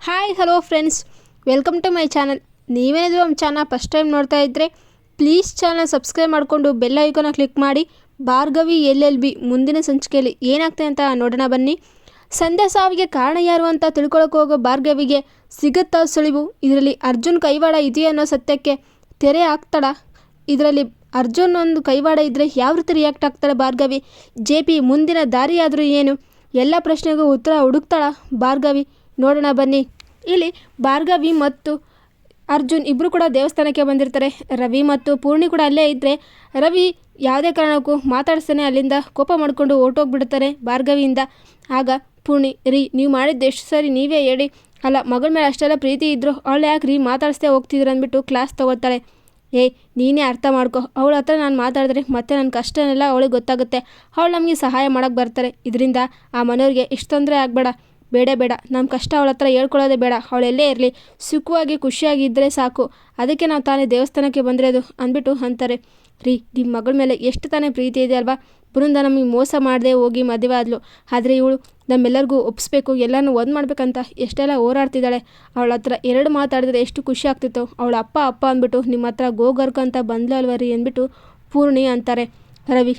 Hi hello friends, welcome to my channel. ನೀವೇನಾದರೂ ನಮ್ಮ channel first time ನೋಡ್ತಾ ಇದ್ದರೆ ಪ್ಲೀಸ್ ಚಾನಲ್ ಸಬ್ಸ್ಕ್ರೈಬ್ ಮಾಡಿಕೊಂಡು ಬೆಲ್ ಐಕಾನ ಕ್ಲಿಕ್ ಮಾಡಿ. ಭಾರ್ಗವಿ LLB ಮುಂದಿನ ಸಂಚಿಕೆಯಲ್ಲಿ ಏನಾಗ್ತದೆ ಅಂತ ನೋಡೋಣ ಬನ್ನಿ. ಸಂಧ್ಯಾ ಸಾವಿಗೆ ಕಾರಣ ಯಾರು ಅಂತ ತಿಳ್ಕೊಳಕ್ಕೆ ಹೋಗೋ ಭಾರ್ಗವಿಗೆ ಸಿಗುತ್ತಾ ಸುಳಿವು? ಇದರಲ್ಲಿ ಅರ್ಜುನ್ ಕೈವಾಡ ಇದೆಯೋ ಅನ್ನೋ ಸತ್ಯಕ್ಕೆ ತೆರೆ ಹಾಕ್ತಾಳ? ಇದರಲ್ಲಿ ಅರ್ಜುನ್ ಒಂದು ಕೈವಾಡ ಇದ್ದರೆ ಯಾವ ರೀತಿ ರಿಯಾಕ್ಟ್ ಆಗ್ತಾಳೆ ಭಾರ್ಗವಿ? JP ಮುಂದಿನ ದಾರಿಯಾದರೂ ಏನು? ಎಲ್ಲ ಪ್ರಶ್ನೆಗೂ ಉತ್ತರ ಹುಡುಕ್ತಾಳ ಭಾರ್ಗವಿ? ನೋಡೋಣ ಬನ್ನಿ. ಇಲ್ಲಿ ಭಾರ್ಗವಿ ಮತ್ತು ಅರ್ಜುನ್ ಇಬ್ಬರು ಕೂಡ ದೇವಸ್ಥಾನಕ್ಕೆ ಬಂದಿರ್ತಾರೆ. ರವಿ ಮತ್ತು ಪೂರ್ಣಿ ಕೂಡ ಅಲ್ಲೇ ಇದ್ದರೆ ರವಿ ಯಾವುದೇ ಕಾರಣಕ್ಕೂ ಮಾತಾಡಿಸ್ತಾನೆ ಅಲ್ಲಿಂದ ಕೋಪ ಮಾಡಿಕೊಂಡು ಹೊರಟೋಗ್ಬಿಡ್ತಾರೆ ಭಾರ್ಗವಿಯಿಂದ. ಆಗ ಪೂರ್ಣಿ, ನೀವು ಮಾಡಿದ್ದು ಎಷ್ಟು ಸರಿ ನೀವೇ ಹೇಳಿ, ಅಲ್ಲ ಮಗಳ ಮೇಲೆ ಅಷ್ಟೆಲ್ಲ ಪ್ರೀತಿ ಇದ್ದರು ಅವಳು ಯಾಕೆ ಮಾತಾಡಿಸ್ತೇ ಹೋಗ್ತಿದ್ರು ಅಂದ್ಬಿಟ್ಟು ಕ್ಲಾಸ್ ತೊಗೋತಾಳೆ. ನೀನೇ ಅರ್ಥ ಮಾಡ್ಕೊ, ಅವಳ ಹತ್ರ ನಾನು ಮಾತಾಡಿದ್ರೆ ಮತ್ತೆ ನನ್ನ ಕಷ್ಟನೆಲ್ಲ ಅವಳಿಗೆ ಗೊತ್ತಾಗುತ್ತೆ, ಅವಳು ನಮಗೆ ಸಹಾಯ ಮಾಡೋಕ್ಕೆ ಬರ್ತಾರೆ. ಇದರಿಂದ ಆ ಮನೆಯವ್ರಿಗೆ ಇಷ್ಟು ತೊಂದರೆ ಆಗಬೇಡ, ಬೇಡ ನಮ್ಮ ಕಷ್ಟ ಅವಳ ಹತ್ರ ಹೇಳ್ಕೊಳ್ಳೋದೇ ಬೇಡ, ಅವಳೆಲ್ಲೇ ಇರಲಿ ಸುಖವಾಗಿ ಖುಷಿಯಾಗಿ ಇದ್ದರೆ ಸಾಕು, ಅದಕ್ಕೆ ನಾವು ತಾನೇ ದೇವಸ್ಥಾನಕ್ಕೆ ಬಂದಿರೋದು ಅಂದ್ಬಿಟ್ಟು ಅಂತಾರೆ. ನಿಮ್ಮ ಮಗಳ ಮೇಲೆ ಎಷ್ಟು ತಾನೇ ಪ್ರೀತಿ ಇದೆ ಅಲ್ವಾ? ಬೃಂದ ನಮಗೆ ಮೋಸ ಮಾಡದೆ ಹೋಗಿ ಮದುವೆ ಆದ್ಲು, ಆದರೆ ಇವಳು ನಮ್ಮೆಲ್ಲರಿಗೂ ಒಪ್ಪಿಸ್ಬೇಕು, ಎಲ್ಲನೂ ಒಂದು ಮಾಡ್ಬೇಕಂತ ಎಷ್ಟೆಲ್ಲ ಹೋರಾಡ್ತಿದ್ದಾಳೆ. ಅವಳ ಹತ್ರ ಎರಡು ಮಾತಾಡಿದ್ರೆ ಎಷ್ಟು ಖುಷಿ ಆಗ್ತಿತ್ತು. ಅವಳ ಅಪ್ಪ ಅಂದ್ಬಿಟ್ಟು ನಿಮ್ಮ ಹತ್ರ ಗೋಗರ್ಕಂತ ಬಂದ್ಲು ಅಲ್ವ ಅಂದ್ಬಿಟ್ಟು ಪೂರ್ಣಿ ಅಂತಾರೆ. ರವಿ,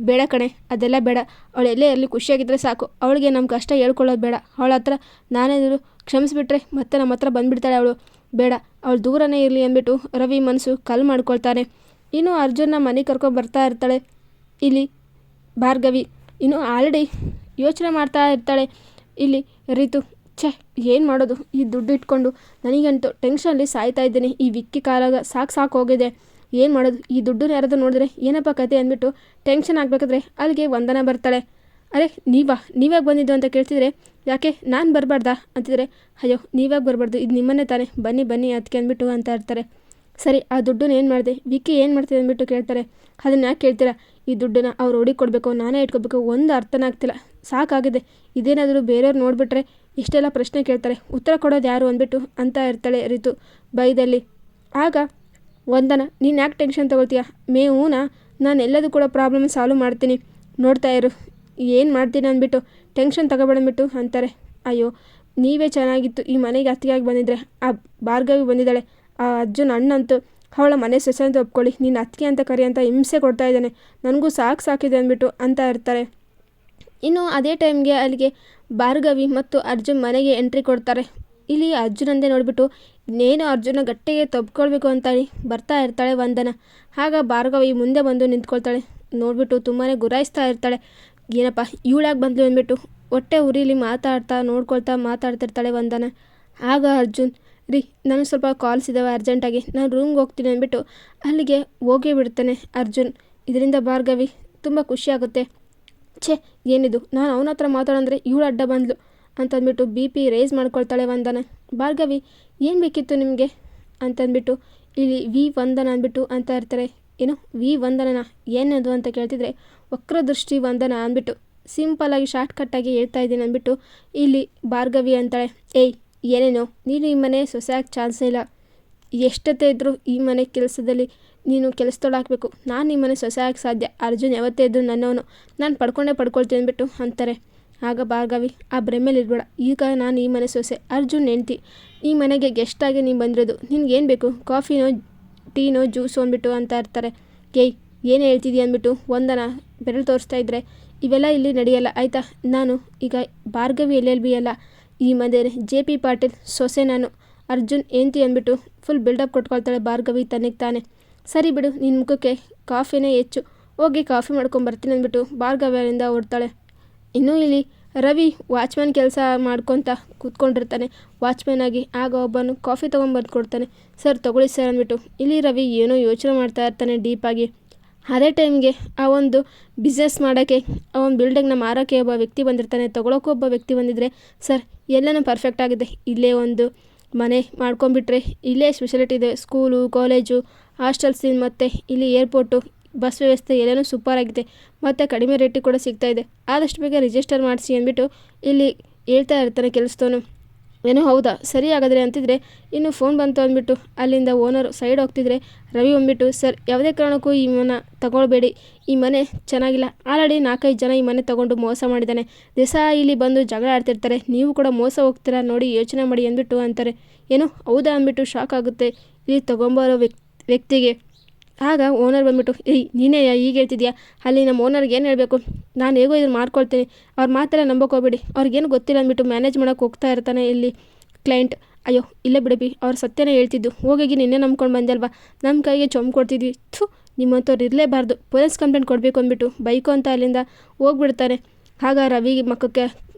ಬೇಡ ಕಣೆ, ಅದೆಲ್ಲ ಬೇಡ, ಅವಳೆಲ್ಲೇ ಇರಲಿ ಖುಷಿಯಾಗಿದ್ದರೆ ಸಾಕು, ಅವಳಿಗೆ ನಮ್ಮ ಕಷ್ಟ ಹೇಳ್ಕೊಳ್ಳೋದು ಬೇಡ. ಅವಳ ಹತ್ರ ನಾನೇನಾದರೂ ಕ್ಷಮಿಸಿಬಿಟ್ರೆ ಮತ್ತೆ ನಮ್ಮ ಹತ್ರ ಬಂದುಬಿಡ್ತಾಳೆ ಅವಳು, ಬೇಡ ಅವಳು ದೂರನೇ ಇರಲಿ ಅಂದ್ಬಿಟ್ಟು ರವಿ ಮನಸ್ಸು ಕಲ್ ಮಾಡ್ಕೊಳ್ತಾನೆ. ಇನ್ನು ಅರ್ಜುನ್ನ ಮನೆಗೆ ಕರ್ಕೊಂಡು ಬರ್ತಾ ಇರ್ತಾಳೆ ಇಲ್ಲಿ ಭಾರ್ಗವಿ. ಇನ್ನು ಆಲ್ರೆಡಿ ಯೋಚನೆ ಮಾಡ್ತಾ ಇರ್ತಾಳೆ ಇಲ್ಲಿ ರೀತು. ಏನು ಮಾಡೋದು, ಈ ದುಡ್ಡು ಇಟ್ಕೊಂಡು ನನಗಂತೂ ಟೆನ್ಷನಲ್ಲಿ ಸಾಯ್ತಾ ಇದ್ದೀನಿ, ಈ ವಿಕ್ಕಿ ಕಾಲಾಗ ಸಾಕು ಹೋಗಿದೆ, ಏನು ಮಾಡೋದು, ಈ ದುಡ್ಡನ್ನ ಯಾರಾದರೂ ನೋಡಿದ್ರೆ ಏನಪ್ಪ ಕತೆ ಅಂದ್ಬಿಟ್ಟು ಟೆನ್ಷನ್ ಆಗಬೇಕಾದ್ರೆ ಅಲ್ಲಿಗೆ ವಂದನ ಬರ್ತಾಳೆ. ಅರೆ ನೀವಾಗ ಬಂದಿದ್ದು ಅಂತ ಕೇಳ್ತಿದ್ರೆ, ಯಾಕೆ ನಾನು ಬರಬಾರ್ದಾ ಅಂತಿದ್ರೆ, ಅಯ್ಯೋ ನೀವಾಗ ಬರಬಾರ್ದು, ಇದು ನಿಮ್ಮನ್ನೇ ತಾನೆ, ಬನ್ನಿ ಅದಕ್ಕೆ ಅಂದ್ಬಿಟ್ಟು ಅಂತ ಇರ್ತಾರೆ. ಸರಿ, ಆ ದುಡ್ಡನ್ನ ಏನು ಮಾಡಿದೆ, ವಿಕ್ಕಿ ಏನು ಮಾಡ್ತಿದೆ ಅಂದ್ಬಿಟ್ಟು ಕೇಳ್ತಾರೆ. ಅದನ್ನು ಯಾಕೆ ಕೇಳ್ತೀರಾ, ಈ ದುಡ್ಡನ್ನು ಅವ್ರು ಕೊಡಬೇಕು, ನಾನೇ ಇಟ್ಕೋಬೇಕು, ಒಂದು ಅರ್ಥನ ಆಗ್ತಿಲ್ಲ, ಸಾಕಾಗಿದೆ, ಇದೇನಾದರೂ ಬೇರೆಯವ್ರು ನೋಡಿಬಿಟ್ರೆ ಇಷ್ಟೆಲ್ಲ ಪ್ರಶ್ನೆ ಕೇಳ್ತಾರೆ, ಉತ್ತರ ಕೊಡೋದು ಯಾರು ಅಂದ್ಬಿಟ್ಟು ಅಂತ ಇರ್ತಾಳೆ ರಿತು ಬೈದಲ್ಲಿ. ಆಗ ವಂದನ, ನೀನು ಯಾಕೆ ಟೆನ್ಷನ್ ತೊಗೊಳ್ತೀಯ, ನಾನು ಎಲ್ಲದೂ ಕೂಡ ಪ್ರಾಬ್ಲಮ್ ಸಾಲ್ವ್ ಮಾಡ್ತೀನಿ, ನೋಡ್ತಾ ಇರು ಏನು ಮಾಡ್ತೀನಿ ಅಂದ್ಬಿಟ್ಟು ಟೆನ್ಷನ್ ತಗೋಬೇಡಂದ್ಬಿಟ್ಟು ಅಂತಾರೆ. ಅಯ್ಯೋ ನೀವೇ ಚೆನ್ನಾಗಿತ್ತು ಈ ಮನೆಗೆ ಅತ್ತಿಗೆಯಾಗಿ ಬಂದಿದ್ರೆ, ಆ ಭಾರ್ಗವಿ ಬಂದಿದ್ದಾಳೆ, ಆ ಅರ್ಜುನ್ ಅಣ್ಣಂತೂ ಅವಳ ಮನೆ ಸೊಸೆ ಅಂತ ಒಪ್ಕೊಳ್ಳಿ, ನೀನು ಅತ್ತಿಗೆ ಅಂತ ಕರಿ ಅಂತ ಹಿಂಸೆ ಕೊಡ್ತಾ ಇದ್ದಾನೆ, ನನಗೂ ಸಾಕಿದೆ ಅಂದ್ಬಿಟ್ಟು ಅಂತ ಇರ್ತಾರೆ. ಇನ್ನು ಅದೇ ಟೈಮ್ಗೆ ಅಲ್ಲಿಗೆ ಭಾರ್ಗವಿ ಮತ್ತು ಅರ್ಜುನ್ ಮನೆಗೆ ಎಂಟ್ರಿ ಕೊಡ್ತಾರೆ. ಇಲ್ಲಿ ಅರ್ಜುನಂದೇ ನೋಡಿಬಿಟ್ಟು ಇನ್ನೇನು ಅರ್ಜುನ ಗಟ್ಟಿಗೆ ತಬ್ಕೊಳ್ಬೇಕು ಅಂತ ಬರ್ತಾ ಇರ್ತಾಳೆ ವಂದನ. ಆಗ ಭಾರ್ಗವಿ ಮುಂದೆ ಬಂದು ನಿಂತ್ಕೊಳ್ತಾಳೆ. ನೋಡಿಬಿಟ್ಟು ತುಂಬಾ ಗುರಾಯಿಸ್ತಾ ಇರ್ತಾಳೆ. ಏನಪ್ಪ ಇವಳಾಗಿ ಬಂದ್ಲು ಅಂದ್ಬಿಟ್ಟು ಹೊಟ್ಟೆ ಉರಿಲಿ ಮಾತಾಡ್ತಿರ್ತಾಳೆ ವಂದನ. ಆಗ ಅರ್ಜುನ್, ನನಗೆ ಸ್ವಲ್ಪ ಕಾಲ್ಸ್ ಇದ್ದಾವೆ ಅರ್ಜೆಂಟಾಗಿ, ನಾನು ರೂಮ್ಗೆ ಹೋಗ್ತೀನಿ ಅಂದ್ಬಿಟ್ಟು ಅಲ್ಲಿಗೆ ಹೋಗೇ ಬಿಡ್ತಾನೆ ಅರ್ಜುನ್. ಇದರಿಂದ ಭಾರ್ಗವಿ ತುಂಬ ಖುಷಿಯಾಗುತ್ತೆ. ಏನಿದು, ನಾನು ಅವನ ಹತ್ರ ಮಾತಾಡಂದ್ರೆ ಇವಳು ಅಡ್ಡ ಬಂದ್ಲು ಅಂತಂದ್ಬಿಟ್ಟು BP ರೈಸ್ ಮಾಡ್ಕೊಳ್ತಾಳೆ ವಂದನ. ಭಾರ್ಗವಿ, ಏನು ಬೇಕಿತ್ತು ನಿಮಗೆ ಅಂತಂದ್ಬಿಟ್ಟು ಇಲ್ಲಿ ವಂದನ ಅಂದ್ಬಿಟ್ಟು ಅಂತ ಇರ್ತಾರೆ. ಏನು ವಂದನನ ಏನದು ಅಂತ ಕೇಳ್ತಿದ್ರೆ, ವಕ್ರದೃಷ್ಟಿ ವಂದನ ಅಂದ್ಬಿಟ್ಟು ಸಿಂಪಲ್ಲಾಗಿ ಶಾರ್ಟ್ಕಟ್ಟಾಗಿ ಹೇಳ್ತಾ ಇದ್ದೀನಿ ಅಂದ್ಬಿಟ್ಟು ಇಲ್ಲಿ ಭಾರ್ಗವಿ ಅಂತಾಳೆ. ಏನೇನೋ ನೀನು ಈ ಮನೆ ಸೊಸೆಯಾಗಿ ಚಾನ್ಸೇ ಇಲ್ಲ, ಎಷ್ಟೊತ್ತೇ ಇದ್ದರೂ ಈ ಮನೆ ಕೆಲಸದಲ್ಲಿ ನೀನು ಕೆಲಸದೊಳಾಗಬೇಕು, ನಾನು ಈ ಮನೆ ಸೊಸೆಯಾಗಿ ಸಾಧ್ಯ, ಅರ್ಜುನ್ ಯಾವತ್ತೇ ಇದ್ದರೂ ನನ್ನವನು, ನಾನು ಪಡ್ಕೊಳ್ತೀನಿ ಅಂದ್ಬಿಟ್ಟು ಅಂತಾರೆ. ಆಗ ಭಾರ್ಗವಿ, ಆ ಬ್ರೆಮೇಲಿರ್ಬೇಡ, ಈಗ ನಾನು ಈ ಮನೆ ಸೊಸೆ, ಅರ್ಜುನ್ ಹೆಂಡ್ತಿ, ಈ ಮನೆಗೆ ಗೆಸ್ಟಾಗಿ ನೀನು ಬಂದಿರೋದು, ನಿನ್ಗೇನು ಬೇಕು, ಕಾಫಿನೋ ಟೀನೋ ಜ್ಯೂಸು ಅಂದ್ಬಿಟ್ಟು ಅಂತ ಇರ್ತಾರೆ. ಏನು ಹೇಳ್ತಿದ್ದೀಯ ಅಂದ್ಬಿಟ್ಟು ವಂದನ ಬೆರಳು ತೋರಿಸ್ತಾ ಇದ್ದರೆ, ಇವೆಲ್ಲ ಇಲ್ಲಿ ನಡೆಯಲ್ಲ ಆಯಿತಾ, ನಾನು ಈಗ ಭಾರ್ಗವಿ LLB ಅಲ್ಲ, ಈ ಮನೆ JP ಪಾಟೀಲ್ ಸೊಸೆ, ನಾನು ಅರ್ಜುನ್ ಹೆಂಡ್ತಿ ಅಂದ್ಬಿಟ್ಟು ಫುಲ್ ಬಿಲ್ಡಪ್ ಕೊಟ್ಕೊಳ್ತಾಳೆ ಭಾರ್ಗವಿ ತನಗೆ ತಾನೆ. ಸರಿ ಬಿಡು, ನಿನ್ನ ಮುಖಕ್ಕೆ ಕಾಫಿನೇ ಹೆಚ್ಚು, ಹೋಗಿ ಕಾಫಿ ಮಾಡ್ಕೊಂಬರ್ತೀನಿ ಅಂದ್ಬಿಟ್ಟು ಭಾರ್ಗವಿ ಅಲ್ಲಿಂದ ಹೊರಡ್ತಾಳೆ. ಇನ್ನೂ ಇಲ್ಲಿ ರವಿ ವಾಚ್ಮ್ಯಾನ್ ಕೆಲಸ ಮಾಡ್ಕೊತ ಕೂತ್ಕೊಂಡಿರ್ತಾನೆ ವಾಚ್ಮ್ಯಾನ್ ಆಗಿ. ಆಗ ಒಬ್ಬನು ಕಾಫಿ ತೊಗೊಂಬಂದು ಕೊಡ್ತಾನೆ. ಸರ್ ತೊಗೊಳ್ಳಿ ಸರ್ ಅಂದ್ಬಿಟ್ಟು ಇಲ್ಲಿ ರವಿ ಏನೋ ಯೋಚನೆ ಮಾಡ್ತಾ ಇರ್ತಾನೆ ಡೀಪಾಗಿ. ಅದೇ ಟೈಮ್ಗೆ ಆ ಒಂದು ಬಿಸ್ನೆಸ್ ಮಾಡೋಕ್ಕೆ, ಆ ಒಂದು ಬಿಲ್ಡಿಂಗ್ನ ಮಾರೋಕ್ಕೆ ಒಬ್ಬ ವ್ಯಕ್ತಿ ಬಂದಿರ್ತಾನೆ. ತೊಗೊಳಕ್ಕೂ ಒಬ್ಬ ವ್ಯಕ್ತಿ ಬಂದಿದ್ದರೆ, ಸರ್ ಎಲ್ಲನೂ ಪರ್ಫೆಕ್ಟ್ ಆಗಿದೆ, ಇಲ್ಲೇ ಒಂದು ಮನೆ ಮಾಡ್ಕೊಂಬಿಟ್ರೆ ಇಲ್ಲೇ ಸ್ಪೆಷಾಲಿಟಿ ಇದೆ, ಸ್ಕೂಲು ಕಾಲೇಜು ಹಾಸ್ಟೆಲ್ಸ್ ಮತ್ತು ಇಲ್ಲಿ ಏರ್ಪೋರ್ಟು ಬಸ್ ವ್ಯವಸ್ಥೆ ಎಲ್ಲನೂ ಸೂಪರಾಗಿದೆ, ಮತ್ತು ಕಡಿಮೆ ರೇಟಿಗೆ ಕೂಡ ಸಿಗ್ತಾಯಿದೆ, ಆದಷ್ಟು ಬೇಗ ರಿಜಿಸ್ಟರ್ ಮಾಡಿಸಿ ಅಂದ್ಬಿಟ್ಟು ಇಲ್ಲಿ ಹೇಳ್ತಾ ಇರ್ತಾನೆ ಕೆಲಸದವನು. ಏನೋ ಹೌದಾ ಸರಿ ಹಾಗಾದರೆ ಅಂತಿದ್ರೆ ಇನ್ನು ಫೋನ್ ಬಂತು ಅಂದ್ಬಿಟ್ಟು ಅಲ್ಲಿಂದ ಓನರು ಸೈಡ್ ಹೋಗ್ತಿದ್ರೆ ರವಿ ಬಂದ್ಬಿಟ್ಟು ಸರ್ ಯಾವುದೇ ಕಾರಣಕ್ಕೂ ಈ ಮನೆ ತಗೊಳ್ಬೇಡಿ, ಈ ಮನೆ ಚೆನ್ನಾಗಿಲ್ಲ, ಆಲ್ರೆಡಿ 4-5 ಜನ ಈ ಮನೆ ತೊಗೊಂಡು ಮೋಸ ಮಾಡಿದ್ದಾನೆ, ದಿವಸ ಇಲ್ಲಿ ಬಂದು ಜಗಳ ಆಡ್ತಿರ್ತಾರೆ, ನೀವು ಕೂಡ ಮೋಸ ಹೋಗ್ತೀರಾ ನೋಡಿ ಯೋಚನೆ ಮಾಡಿ ಅಂದ್ಬಿಟ್ಟು ಅಂತಾರೆ. ಏನು ಹೌದಾ ಅಂದ್ಬಿಟ್ಟು ಶಾಕ್ ಆಗುತ್ತೆ ಇಲ್ಲಿ ತೊಗೊಂಬರೋ ವ್ಯಕ್ತಿಗೆ. ಆಗ ಓನರ್ ಬಂದ್ಬಿಟ್ಟು ನೀನೇ ಈಗ ಹೇಳ್ತಿದ್ಯಾ, ಅಲ್ಲಿ ನಮ್ಮ ಓನರ್ಗೆ ಏನು ಹೇಳಬೇಕು, ನಾನು ಹೇಗೋ ಇದನ್ನು ಮಾಡ್ಕೊಳ್ತೀನಿ, ಅವ್ರ ಮಾತೆಲ್ಲ ನಂಬೋಕೆ ಹೋಗ್ಬೇಡಿ, ಅವ್ರಿಗೇನು ಗೊತ್ತಿಲ್ಲ ಅಂದ್ಬಿಟ್ಟು ಮ್ಯಾನೇಜ್ ಮಾಡೋಕೆ ಹೋಗ್ತಾ ಇರ್ತಾನೆ ಇಲ್ಲಿ ಕ್ಲೈಂಟ್. ಅಯ್ಯೋ ಇಲ್ಲ ಬಿಡಬಿ, ಅವ್ರ ಸತ್ಯನೇ ಹೇಳ್ತಿದ್ದು, ಹೋಗಿ ನಿನ್ನೆ ನಂಬ್ಕೊಂಡು ಬಂದೆ ಅಲ್ವಾ, ನಮ್ಮ ಕೈಗೆ ಚೊಂಬು ಕೊಡ್ತಿದ್ವಿ, ನಿಮ್ಮಂಥವ್ರು ಇರಲೇಬಾರ್ದು, ಪೊಲೀಸ್ ಕಂಪ್ಲೇಂಟ್ ಕೊಡಬೇಕು ಅಂದ್ಬಿಟ್ಟು ಬೈಕು ಅಂತ ಅಲ್ಲಿಂದ ಹೋಗ್ಬಿಡ್ತಾನೆ. ಆಗ ರವಿ ಮಕ್ಕಕ್ಕೆ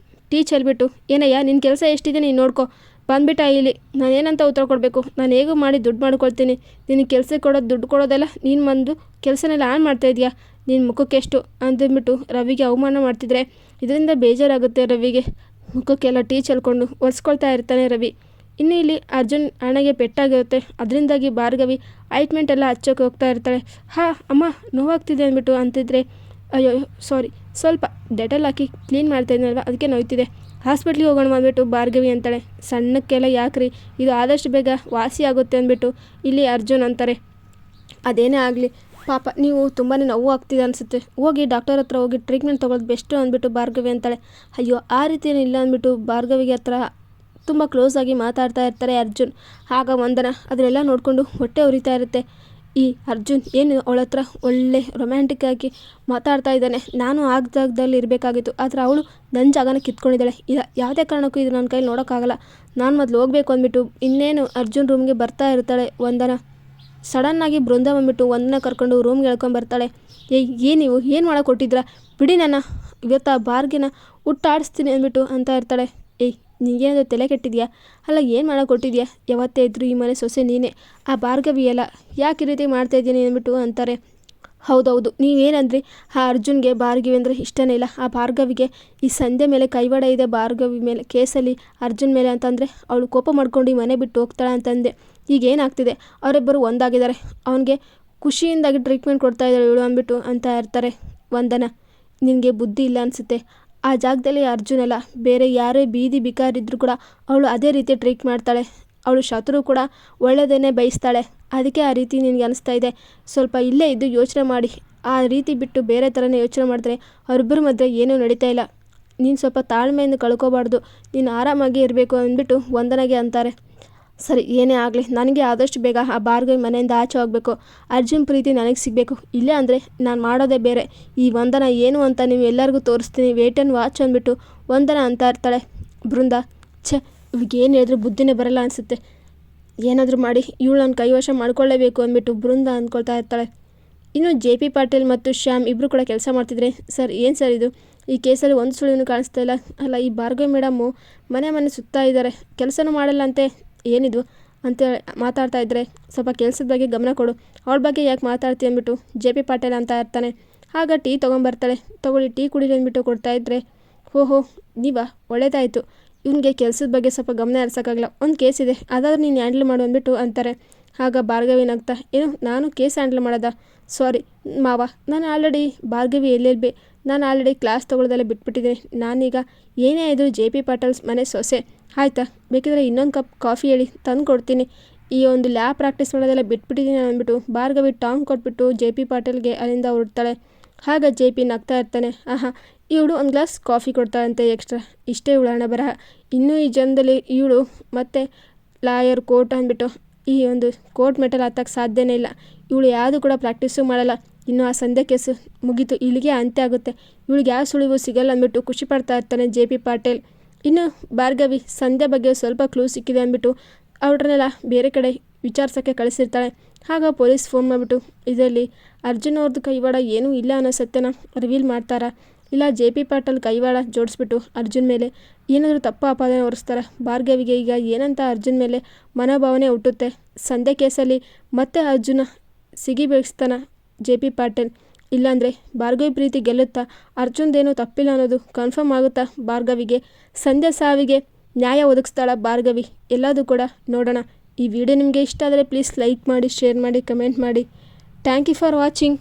ಟೀ ಚೆಲ್ಬಿಟ್ಟು ಏನಯ್ಯ ನಿನ್ನ ಕೆಲಸ ಎಷ್ಟಿದೆ ನೀನು ನೋಡ್ಕೊ, ಬಂದ್ಬಿಟ್ಟ ಇಲ್ಲಿ ನಾನೇನಂತ ಉತ್ತರ ಕೊಡಬೇಕು, ನಾನು ಹೇಗೂ ಮಾಡಿ ದುಡ್ಡು ಮಾಡ್ಕೊಳ್ತೀನಿ, ನಿನಗೆ ಕೆಲಸ ಕೊಡೋದು ದುಡ್ಡು ಕೊಡೋದೆಲ್ಲ ನೀನು ಬಂದು ಕೆಲಸನೆಲ್ಲ ಆನ್ ಮಾಡ್ತಾಯಿದ್ಯಾ, ನಿನ್ನ ಮುಖಕ್ಕೆ ಎಷ್ಟು ಅಂತಂದ್ಬಿಟ್ಟು ರವಿಗೆ ಅವಮಾನ ಮಾಡ್ತಿದ್ರೆ ಇದರಿಂದ ಬೇಜಾರಾಗುತ್ತೆ ರವಿಗೆ. ಮುಖಕ್ಕೆಲ್ಲ ಟೀ ಚೆಲ್ಕೊಂಡು ಒರೆಸ್ಕೊಳ್ತಾ ಇರ್ತಾನೆ ರವಿ. ಇನ್ನು ಇಲ್ಲಿ ಅರ್ಜುನ್ ಅಣ್ಣಗೆ ಪೆಟ್ಟಾಗಿರುತ್ತೆ, ಅದರಿಂದಾಗಿ ಭಾರ್ಗವಿ ಆಯಿಂಟ್ಮೆಂಟ್ ಎಲ್ಲ ಹಚ್ಚೋಕೆ ಹೋಗ್ತಾ ಇರ್ತಾಳೆ. ಅಮ್ಮ ನೋವಾಗ್ತಿದೆ ಅಂದ್ಬಿಟ್ಟು ಅಂತಿದ್ರೆ ಅಯ್ಯೋ ಸಾರಿ, ಸ್ವಲ್ಪ ಡೆಟಲ್ ಹಾಕಿ ಕ್ಲೀನ್ ಮಾಡ್ತಾಯಿದ್ನಲ್ವ ಅದಕ್ಕೆ ನೋಯ್ತಿದೆ, ಹಾಸ್ಪಿಟ್ಲಿಗೆ ಹೋಗೋಣ ಅಂದ್ಬಿಟ್ಟು ಭಾರ್ಗವಿ ಅಂತಾಳೆ. ಸಣ್ಣಕ್ಕೆಲ್ಲ ಯಾಕ್ರಿ, ಇದು ಆದಷ್ಟು ಬೇಗ ವಾಸಿ ಆಗುತ್ತೆ ಅಂದ್ಬಿಟ್ಟು ಇಲ್ಲಿ ಅರ್ಜುನ್ ಅಂತಾರೆ. ಅದೇನೇ ಆಗಲಿ ಪಾಪ ನೀವು ತುಂಬಾ ನೋವು ಆಗ್ತಿದೆ ಅನಿಸುತ್ತೆ, ಹೋಗಿ ಡಾಕ್ಟರ್ ಹತ್ರ ಹೋಗಿ ಟ್ರೀಟ್ಮೆಂಟ್ ತೊಗೊಳ್ಳೋದು ಬೆಸ್ಟು ಅಂದ್ಬಿಟ್ಟು ಭಾರ್ಗವಿ ಅಂತಾಳೆ. ಅಯ್ಯೋ ಆ ರೀತಿ ಏನಿಲ್ಲ ಅಂದ್ಬಿಟ್ಟು ಭಾರ್ಗವಿಗೆ ಹತ್ರ ತುಂಬ ಕ್ಲೋಸ್ ಆಗಿ ಮಾತಾಡ್ತಾ ಇರ್ತಾರೆ ಅರ್ಜುನ್. ಆಗ ವಂದನ ಅದನ್ನೆಲ್ಲ ನೋಡಿಕೊಂಡು ಹೊಟ್ಟೆ ಉರಿತಾ ಇರುತ್ತೆ. ಈ ಅರ್ಜುನ್ ಏನು ಅವಳ ಹತ್ರ ಒಳ್ಳೆ ರೊಮ್ಯಾಂಟಿಕ್ ಆಗಿ ಮಾತಾಡ್ತಾ ಇದ್ದಾನೆ, ನಾನು ಆ ಜಾಗದಲ್ಲಿ ಇರಬೇಕಾಗಿತ್ತು, ಆದರೆ ಅವಳು ನನ್ನ ಜಾಗನ ಕಿತ್ಕೊಂಡಿದ್ದಾಳೆ, ಇಲ್ಲ ಯಾವುದೇ ಕಾರಣಕ್ಕೂ ಇದು ನನ್ನ ಕೈಲಿ ನೋಡೋಕ್ಕಾಗಲ್ಲ, ನಾನು ಮೊದಲು ಹೋಗಬೇಕು ಅಂದ್ಬಿಟ್ಟು ಇನ್ನೇನು ಅರ್ಜುನ್ ರೂಮ್ಗೆ ಬರ್ತಾ ಇರ್ತಾಳೆ ವಂದನ. ಸಡನ್ನಾಗಿ ಬೃಂದ ಬಂದ್ಬಿಟ್ಟು ವಂದನ ಕರ್ಕೊಂಡು ರೂಮ್ಗೆ ಹೇಳ್ಕೊಂಬರ್ತಾಳೆ. ನೀವು ಏನು ಮಾಡೋಕೆ ಕೊಟ್ಟಿದ್ದೀರಾ ಬಿಡಿ, ನನ್ನ ಇವತ್ತು ಆ ಬಾರ್ಗಿನ ಹುಟ್ಟಾಡಿಸ್ತೀನಿ ಅಂದ್ಬಿಟ್ಟು ಅಂತ ಇರ್ತಾಳೆ. ನಿನಗೇನಾದರೂ ತಲೆ ಕೆಟ್ಟಿದ್ಯಾ, ಅಲ್ಲ ಏನು ಮಾಡೋಕೆ ಕೊಟ್ಟಿದ್ಯಾ, ಯಾವತ್ತೇ ಇದ್ದರೂ ಈ ಮನೆ ಸೊಸೆ ನೀನೇ, ಆ ಭಾರ್ಗವಿ ಅಲ್ಲ, ಯಾಕೆ ಈ ರೀತಿ ಮಾಡ್ತಾಯಿದ್ದೀನಿ ಅಂದ್ಬಿಟ್ಟು ಅಂತಾರೆ. ಹೌದೌದು ನೀವೇನಂದ್ರಿ, ಆ ಅರ್ಜುನ್ಗೆ ಭಾರ್ಗವಿ ಅಂದರೆ ಇಷ್ಟನೇ ಇಲ್ಲ, ಆ ಭಾರ್ಗವಿಗೆ ಈ ಸಂಧ್ಯೆ ಮೇಲೆ ಕೈವಾಡ ಇದೆ, ಭಾರ್ಗವಿ ಮೇಲೆ ಕೇಸಲ್ಲಿ ಅರ್ಜುನ್ ಮೇಲೆ ಅಂತಂದರೆ ಅವಳು ಕೋಪ ಮಾಡ್ಕೊಂಡು ಈ ಮನೆ ಬಿಟ್ಟು ಹೋಗ್ತಾಳೆ ಅಂತಂದೆ. ಈಗ ಏನಾಗ್ತಿದೆ, ಅವರಿಬ್ಬರು ಒಂದಾಗಿದ್ದಾರೆ, ಅವನಿಗೆ ಖುಷಿಯಿಂದಾಗಿ ಟ್ರೀಟ್ಮೆಂಟ್ ಕೊಡ್ತಾ ಇದ್ದಾಳೆ ಇವಳು ಅಂದ್ಬಿಟ್ಟು ಅಂತ ಇರ್ತಾರೆ ವಂದನ. ನಿನಗೆ ಬುದ್ಧಿ ಇಲ್ಲ ಅನಿಸುತ್ತೆ, ಆ ಜಾಗದಲ್ಲಿ ಅರ್ಜುನ್ ಅಲ್ಲ ಬೇರೆ ಯಾರೇ ಬೀದಿ ಬಿಕಾರಿದ್ರು ಕೂಡ ಅವಳು ಅದೇ ರೀತಿ ಟ್ರೀಟ್ ಮಾಡ್ತಾಳೆ, ಅವಳು ಶತ್ರು ಕೂಡ ಒಳ್ಳೆಯದನ್ನೇ ಬಯಸ್ತಾಳೆ, ಅದಕ್ಕೆ ಆ ರೀತಿ ನಿನಗೆ ಅನಿಸ್ತಾ ಇದೆ, ಸ್ವಲ್ಪ ಇಲ್ಲೇ ಇದ್ದು ಯೋಚನೆ ಮಾಡಿ, ಆ ರೀತಿ ಬಿಟ್ಟು ಬೇರೆ ಥರನೇ ಯೋಚನೆ ಮಾಡಿದ್ರೆ ಅವರಿಬ್ಬರ ಮಧ್ಯೆ ಏನೂ ನಡೀತಾ ಇಲ್ಲ, ನೀನು ಸ್ವಲ್ಪ ತಾಳ್ಮೆಯನ್ನು ಕಳ್ಕೊಬಾರ್ದು, ನೀನು ಆರಾಮಾಗಿ ಇರಬೇಕು ಅಂದ್ಬಿಟ್ಟು ವಂದನೆಗೆ ಅಂತಾರೆ. ಸರಿ ಏನೇ ಆಗಲಿ, ನನಗೆ ಆದಷ್ಟು ಬೇಗ ಆ ಭಾರ್ಗವಿ ಮನೆಯಿಂದ ಆಚೆ ಹೋಗಬೇಕು, ಅರ್ಜುನ್ ಪ್ರೀತಿ ನನಗೆ ಸಿಗಬೇಕು, ಇಲ್ಲೇ ಅಂದರೆ ನಾನು ಮಾಡೋದೇ ಬೇರೆ, ಈ ವಂದನ ಏನು ಅಂತ ನೀವು ಎಲ್ಲರಿಗೂ ತೋರಿಸ್ತೀನಿ, ವೇಟ್ ಆ್ಯಂಡ್ ವಾಚ್ ಅಂದ್ಬಿಟ್ಟು ವಂದನ ಅಂತ ಇರ್ತಾಳೆ. ಬೃಂದ ಇವ್ರಿಗೆ ಏನು ಹೇಳಿದ್ರು ಬುದ್ಧಿನೇ ಬರಲ್ಲ ಅನಿಸುತ್ತೆ, ಏನಾದರೂ ಮಾಡಿ ಇವಳು ನನ್ನ ಕೈವಶ ಮಾಡ್ಕೊಳ್ಳೇಬೇಕು ಅಂದ್ಬಿಟ್ಟು ಬೃಂದ ಅಂದ್ಕೊಳ್ತಾ ಇರ್ತಾಳೆ. ಇನ್ನು JP ಪಾಟೀಲ್ ಮತ್ತು ಶ್ಯಾಮ್ ಇಬ್ಬರು ಕೂಡ ಕೆಲಸ ಮಾಡ್ತಿದ್ರೆ, ಸರ್ ಏನು ಸರ್ ಇದು, ಈ ಕೇಸಲ್ಲಿ ಒಂದು ಸುಳಿನೂ ಕಾಣಿಸ್ತಾ ಇಲ್ಲ, ಅಲ್ಲ ಈ ಭಾರ್ಗವಿ ಮೇಡಮ್ಮು ಮನೆ ಸುತ್ತಾ ಇದ್ದಾರೆ, ಕೆಲಸನೂ ಮಾಡಲ್ಲ ಅಂತೆ, ಏನಿದು ಅಂತ ಮಾತಾಡ್ತಾ ಇದ್ದರೆ, ಸ್ವಲ್ಪ ಕೆಲಸದ ಬಗ್ಗೆ ಗಮನ ಕೊಡು, ಅವಳ ಬಗ್ಗೆ ಯಾಕೆ ಮಾತಾಡ್ತೀವಿ ಅಂದ್ಬಿಟ್ಟು JP ಪಾಟೀಲ್ ಅಂತ ಇರ್ತಾನೆ. ಆಗ ಟೀ ತೊಗೊಂಬರ್ತಾಳೆ, ತೊಗೊಳ್ಳಿ ಟೀ ಕುಡೀರಿ ಅಂದ್ಬಿಟ್ಟು ಕೊಡ್ತಾಯಿದ್ರೆ, ಓಹೋ ನೀವಾ ಒಳ್ಳೇದಾಯಿತು, ಇವನಿಗೆ ಕೆಲಸದ ಬಗ್ಗೆ ಸ್ವಲ್ಪ ಗಮನ ಹರಿಸೋಕ್ಕಾಗಲ್ಲ, ಒಂದು ಕೇಸ್ ಇದೆ ಅದಾದರೂ ನೀನು ಹ್ಯಾಂಡಲ್ ಮಾಡು ಅಂದ್ಬಿಟ್ಟು ಅಂತಾರೆ. ಆಗ ಭಾರ್ಗವಿ ನಗ್ತಾ, ಏನು ನಾನು ಕೇಸ್ ಹ್ಯಾಂಡಲ್ ಮಾಡೋದಾ, ಸಾರಿ ಮಾವ, ನಾನು ಆಲ್ರೆಡಿ ಭಾರ್ಗವಿ LLB ನಾನು ಆಲ್ರೆಡಿ ಕ್ಲಾಸ್ ತೊಗೊಳ್ಳೋದೆಲ್ಲ ಬಿಟ್ಬಿಟ್ಟಿದ್ದೀನಿ, ನಾನೀಗ ಏನೇ ಇದು JP ಪಾಟೀಲ್ ಮನೆ ಸೊಸೆ, ಆಯಿತಾ, ಬೇಕಿದ್ರೆ ಇನ್ನೊಂದು ಕಪ್ ಕಾಫಿ ಹೇಳಿ ತಂದು ಕೊಡ್ತೀನಿ, ಈ ಒಂದು ಲ್ಯಾಬ್ ಪ್ರಾಕ್ಟೀಸ್ ಮಾಡೋದೆಲ್ಲ ಬಿಟ್ಬಿಟ್ಟಿದ್ದೀನಿ ಅಂದ್ಬಿಟ್ಟು ಭಾರ್ಗವಿ ಟಾಂಗ್ ಕೊಟ್ಬಿಟ್ಟು JP ಪಾಟೀಲ್ಗೆ ಅಲ್ಲಿಂದ ಹೊರಡ್ತಾಳೆ. ಆಗ JP ನಗ್ತಾ ಇರ್ತಾನೆ, ಇವಳು ಒಂದು ಗ್ಲಾಸ್ ಕಾಫಿ ಕೊಡ್ತಾಳಂತೆ ಎಕ್ಸ್ಟ್ರಾ, ಇಷ್ಟೇ ಇವಳು ಹಣ ಬರಹ, ಇನ್ನೂ ಈ ಜನ್ಮದಲ್ಲಿ ಇವಳು ಮತ್ತೆ ಲಾಯರ್ ಕೋರ್ಟ್ ಅಂದ್ಬಿಟ್ಟು ಈ ಒಂದು ಕೋರ್ಟ್ ಮೆಟಲ್ ಹತ್ತಕ್ಕೆ ಸಾಧ್ಯನೇ ಇಲ್ಲ, ಇವಳು ಯಾವುದು ಕೂಡ ಪ್ರಾಕ್ಟೀಸು ಮಾಡಲ್ಲ, ಇನ್ನು ಆ ಸಂಧ್ಯಾ ಕೇಸು ಮುಗೀತು, ಇಲ್ಲಿಗೆ ಅಂತ್ಯ ಆಗುತ್ತೆ, ಇವಳಿಗೆ ಯಾವ ಸುಳಿವು ಸಿಗಲ್ಲ ಅಂದ್ಬಿಟ್ಟು ಖುಷಿ ಪಡ್ತಾ ಇರ್ತಾನೆ JP ಪಾಟೀಲ್. ಇನ್ನು ಭಾರ್ಗವಿ ಸಂಧ್ಯಾ ಬಗ್ಗೆ ಸ್ವಲ್ಪ ಕ್ಲೂ ಸಿಕ್ಕಿದೆ ಅಂದ್ಬಿಟ್ಟು ಅವ್ರನ್ನೆಲ್ಲ ಬೇರೆ ಕಡೆ ವಿಚಾರಿಸೋಕ್ಕೆ ಕಳಿಸಿರ್ತಾಳೆ. ಆಗ ಪೊಲೀಸ್ ಫೋನ್ ಮಾಡಿಬಿಟ್ಟು ಇದರಲ್ಲಿ ಅರ್ಜುನ್ ಅವ್ರದ್ದು ಕೈವಾಡ ಏನೂ ಇಲ್ಲ ಅನ್ನೋ ಸತ್ಯನ ರಿವೀಲ್ ಮಾಡ್ತಾರಾ, ಇಲ್ಲ JP ಪಾಟೀಲ್ ಕೈವಾಡ ಜೋಡಿಸ್ಬಿಟ್ಟು ಅರ್ಜುನ್ ಮೇಲೆ ಏನಾದರೂ ತಪ್ಪು ಆಪಾದನೆ ಹೊರಿಸ್ತಾರೆ. ಭಾರ್ಗವಿಗೆ ಈಗ ಏನಂತ ಅರ್ಜುನ್ ಮೇಲೆ ಮನೋಭಾವನೆ ಹುಟ್ಟುತ್ತೆ, ಸಂಧ್ಯಾ ಕೇಸಲ್ಲಿ ಮತ್ತೆ ಅರ್ಜುನ ಸಿಗಿ ಬೀಳಿಸ್ತಾನ JP ಪಾಟೀಲ್, ಇಲ್ಲಾಂದರೆ ಭಾರ್ಗವಿ ಪ್ರೀತಿ ಗೆಲ್ಲುತ್ತಾ, ಅರ್ಜುನ್ದೇನೂ ತಪ್ಪಿಲ್ಲ ಅನ್ನೋದು ಕನ್ಫರ್ಮ್ ಆಗುತ್ತಾ ಭಾರ್ಗವಿಗೆ, ಸಂಧ್ಯಾ ಸಾವಿಗೆ ನ್ಯಾಯ ಒದಗಿಸ್ತಾಳ ಭಾರ್ಗವಿ, ಎಲ್ಲದೂ ಕೂಡ ನೋಡೋಣ. ಈ ವಿಡಿಯೋ ನಿಮಗೆ ಇಷ್ಟ ಆದರೆ ಪ್ಲೀಸ್ ಲೈಕ್ ಮಾಡಿ, ಶೇರ್ ಮಾಡಿ, ಕಮೆಂಟ್ ಮಾಡಿ. Thank you for watching.